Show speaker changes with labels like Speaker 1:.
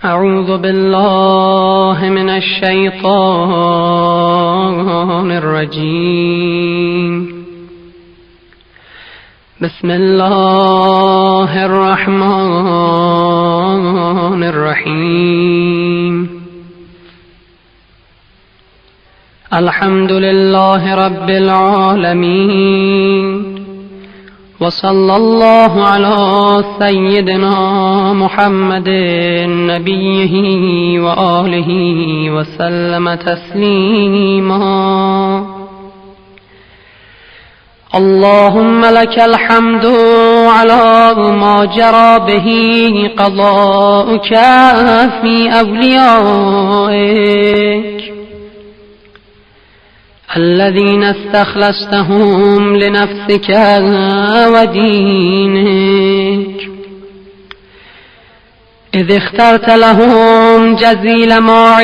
Speaker 1: أعوذ بالله من الشيطان الرجيم. بسم الله الرحمن الرحيم. الحمد لله رب العالمين، وصلى الله على سيدنا محمد نبيه وآله وسلم تسليما. اللهم لك الحمد على ما جرى به قضاؤك في أوليائك الذين استخلصتهم لنفسك ودينك، إذ اخترت لهم جزيل ما